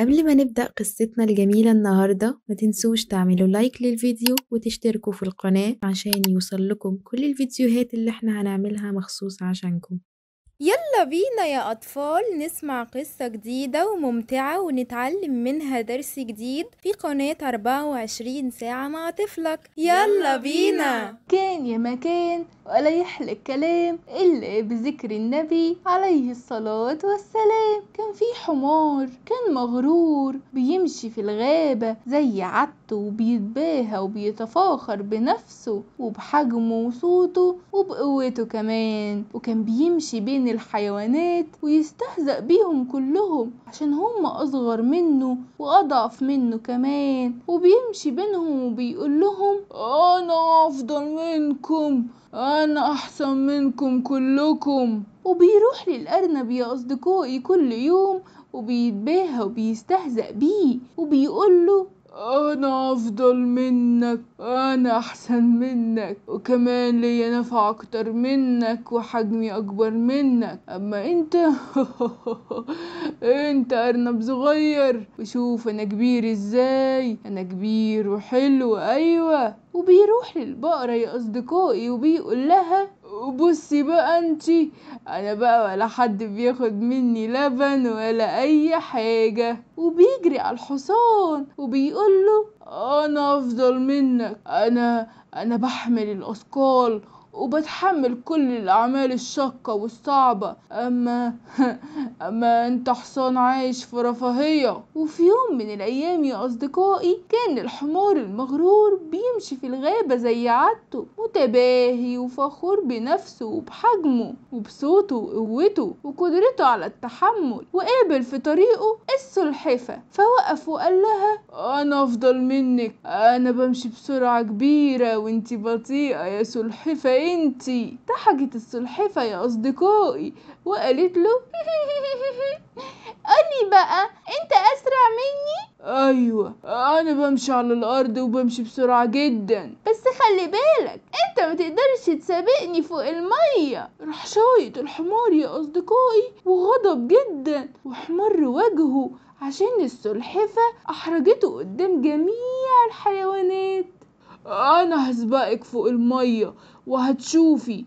قبل ما نبدأ قصتنا الجميلة النهاردة ما تنسوش تعملوا لايك للفيديو وتشتركوا في القناة عشان يوصل لكم كل الفيديوهات اللي احنا هنعملها مخصوص عشانكم. يلا بينا يا أطفال نسمع قصة جديدة وممتعة ونتعلم منها درس جديد في قناة 24 ساعة مع طفلك. يلا بينا. كان يا مكان ولا يحلى الكلام إلا بذكر النبي عليه الصلاة والسلام. كان في حمار كان مغرور بيمشي في الغابة زي عادته وبيتباهى وبيتفاخر بنفسه وبحجمه وصوته وبقوته كمان، وكان بيمشي بين الحيوانات ويستهزأ بيهم كلهم عشان هم أصغر منه وأضعف منه كمان، وبيمشي بينهم وبيقول لهم أنا أفضل منكم، أنا أحسن منكم كلكم. وبيروح للأرنب يا أصدقائي كل يوم وبيتباهى وبيستهزأ بيه وبيقوله أنا أفضل منك، أنا أحسن منك، وكمان ليا نفع أكتر منك وحجمي أكبر منك، أما أنت أنت أرنب صغير، وشوف أنا كبير إزاي، أنا كبير وحلو أيوة. وبيروح للبقرة يا أصدقائي وبيقول لها بصي بقى انتي، انا بقى ولا حد بياخد مني لبن ولا اي حاجة. وبيجري على الحصان وبيقوله انا افضل منك، انا بحمل الاثقال وبتحمل كل الاعمال الشاقة والصعبة، اما انت حصان عايش في رفاهية. وفي يوم من الايام يا اصدقائي كان الحمار المغرور بيمشي في الغابة زي عادته متباهي وفخور بنفسه وبحجمه وبصوته وقوته وقدرته على التحمل، وقابل في طريقه السلحفة فوقف وقال لها انا افضل منك، انا بمشي بسرعة كبيرة وانتي بطيئة يا سلحفة انتي. ضحكت السلحفة يا اصدقائي وقالت له قولي بقى انت اسرع مني؟ ايوه انا بمشي على الارض وبمشي بسرعة جدا، بس خلي بالك انت ما تقدرش تسابقني فوق المية. راح شايط الحمار يا اصدقائي وغضب جدا واحمر وجهه عشان السلحفة احرجته قدام جميع الحيوانات. انا هسبقك فوق المية وهتشوفي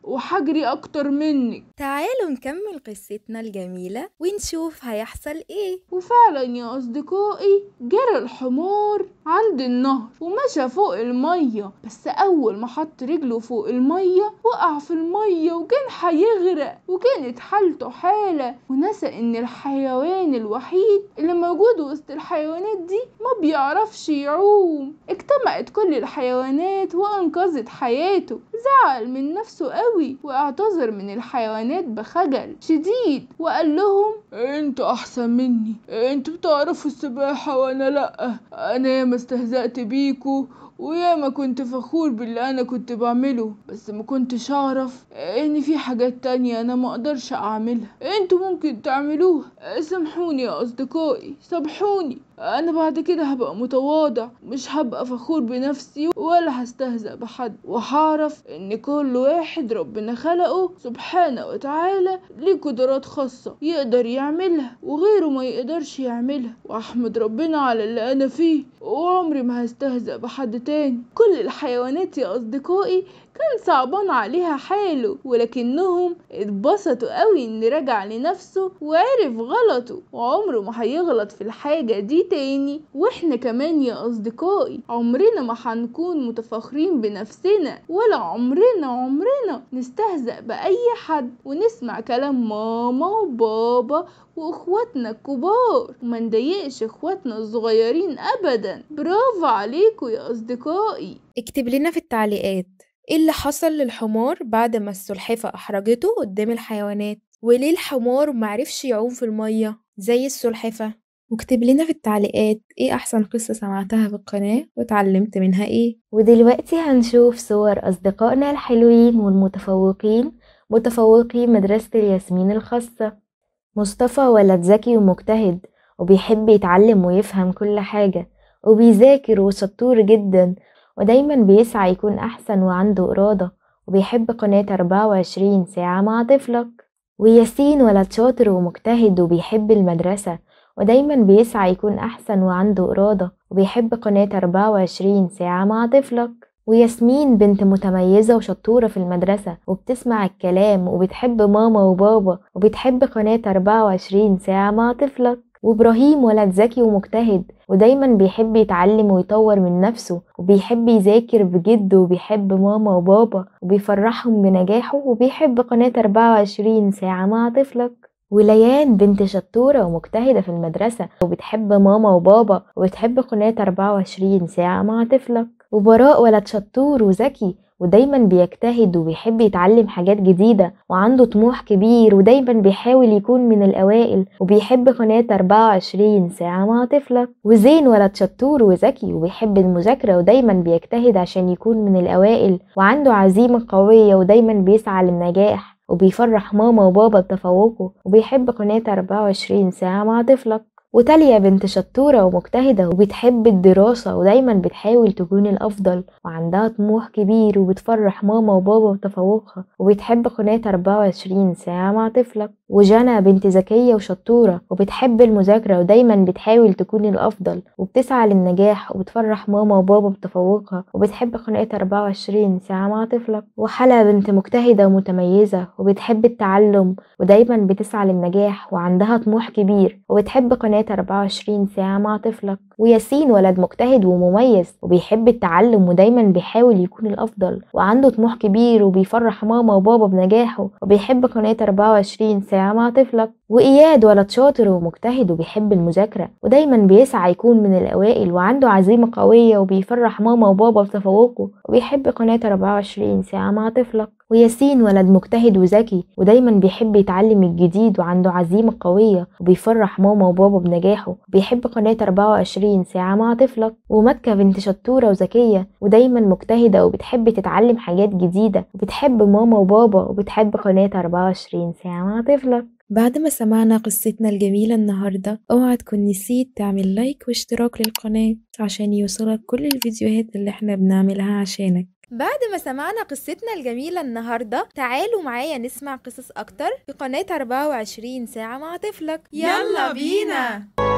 وحجري اكتر منك. تعالوا نكمل قصتنا الجميلة ونشوف هيحصل ايه. وفعلا يا أصدقائي جرى الحمار عند النهر ومشى فوق المية، بس أول ما حط رجله فوق المية وقع في المية وكان هيغرق، وكانت حالته حالة ونسى إن الحيوان الوحيد اللي موجود وسط الحيوانات دي ما بيعرفش يعوم. اجتمعت كل الحيوانات وأنقذت حياته، زعل من نفسه قوي واعتذر من الحيوانات بخجل شديد وقال لهم انتوا احسن مني، انتوا بتعرفوا السباحة وانا لأ، انا ياما استهزأت بيكوا وياما كنت فخور باللي انا كنت بعمله، بس ما كنتش اعرف ان في حاجات تانية انا ما اقدرش اعملها انتوا ممكن تعملوها. سامحوني يا اصدقائي، سامحوني، انا بعد كده هبقى متواضع، مش هبقى فخور بنفسي ولا هستهزأ بحد، وهعرف ان كل واحد ربنا خلقه سبحانه وتعالى ليه قدرات خاصة يقدر يعملها وغيره ما يقدرش يعملها، واحمد ربنا على اللي انا فيه، وعمري ما هستهزأ بحد تاني. كل الحيوانات يا اصدقائي كان صعبان عليها حاله، ولكنهم اتبسطوا قوي ان رجع لنفسه وعرف غلطه وعمره ما هيغلط في الحاجة دي تاني. واحنا كمان يا اصدقائي عمرنا ما هنكون متفاخرين بنفسنا، ولا عمرنا نستهزأ بأي حد، ونسمع كلام ماما وبابا واخواتنا الكبار وما نضايقش اخواتنا الصغيرين ابدا. برافو عليكم يا اصدقائي. اكتب لنا في التعليقات ايه اللي حصل للحمار بعد ما السلحفة احرجته قدام الحيوانات، وليه الحمار معرفش يعوم في المية زي السلحفة. واكتب لنا في التعليقات ايه احسن قصة سمعتها في القناة واتعلمت منها ايه. ودلوقتي هنشوف صور أصدقائنا الحلوين والمتفوقين، متفوقي مدرسة الياسمين الخاصة. مصطفى ولد ذكي ومجتهد وبيحب يتعلم ويفهم كل حاجة، وبيذاكر وشطور جدا، ودايما بيسعى يكون أحسن وعنده إرادة، وبيحب قناة 24 ساعة مع طفلك. وياسين ولد شاطر ومجتهد وبيحب المدرسة، ودايما بيسعى يكون أحسن وعنده إرادة، وبيحب قناة 24 ساعة مع طفلك. وياسمين بنت متميزة وشطورة في المدرسة، وبتسمع الكلام وبتحب ماما وبابا، وبتحب قناة 24 ساعة مع طفلك. وإبراهيم ولد ذكي ومجتهد، ودايما بيحب يتعلم ويطور من نفسه، وبيحب يذاكر بجد، وبيحب ماما وبابا وبيفرحهم بنجاحه، وبيحب قناة 24 ساعة مع طفلك. وليان بنت شطورة ومجتهدة في المدرسة، وبتحب ماما وبابا وبتحب قناة 24 ساعة مع طفلك. وبراء ولد شطور وذكي، ودايما بيجتهد وبيحب يتعلم حاجات جديدة، وعنده طموح كبير، ودايما بيحاول يكون من الأوائل، وبيحب قناة 24 ساعة مع طفلك. وزين ولد شطور وذكي وبيحب المذاكرة، ودايما بيجتهد عشان يكون من الأوائل، وعنده عزيمة قوية، ودايما بيسعى للنجاح، وبيفرح ماما وبابا بتفوقه، وبيحب قناة 24 ساعة مع طفلك. وتاليا بنت شطورة ومجتهدة وبتحب الدراسة، ودايما بتحاول تكون الأفضل، وعندها طموح كبير، وبتفرح ماما وبابا بتفوقها، وبتحب قناة 24 ساعة مع طفلك. وجنى بنت ذكية وشطورة وبتحب المذاكرة، ودايما بتحاول تكون الأفضل، وبتسعى للنجاح، وبتفرح ماما وبابا بتفوقها، وبتحب قناة 24 ساعة مع طفلك. وحلا بنت مجتهدة ومتميزة وبتحب التعلم، ودايما بتسعى للنجاح، وعندها طموح كبير، وبتحب قناة 24 ساعة مع طفلك. وياسين ولد مجتهد ومميز وبيحب التعلم، ودايما بيحاول يكون الأفضل، وعنده طموح كبير، وبيفرح ماما وبابا بنجاحه، وبيحب قناة 24 ساعة مع طفلك. وإياد ولد شاطر ومجتهد وبيحب المذاكرة، ودايما بيسعى يكون من الأوائل، وعنده عزيمة قوية، وبيفرح ماما وبابا بتفوقه، وبيحب قناة 24 ساعة مع طفلك. وياسين ولد مجتهد وذكي ودايما بيحب يتعلم الجديد، وعنده عزيمة قوية، وبيفرح ماما وبابا بنجاحه، وبيحب قناة 24 ساعة مع طفلك. ومكة بنت شطورة وذكية ودايما مجتهدة وبتحب تتعلم حاجات جديدة، وبتحب ماما وبابا، وبتحب قناة 24 ساعة مع طفلك. بعد ما سمعنا قصتنا الجميلة النهاردة، اوعى تكون نسيت تعمل لايك واشتراك للقناة عشان يوصلك كل الفيديوهات اللي احنا بنعملها عشانك. بعد ما سمعنا قصتنا الجميلة النهاردة، تعالوا معايا نسمع قصص أكتر في قناة 24 ساعة مع طفلك. يلا بينا.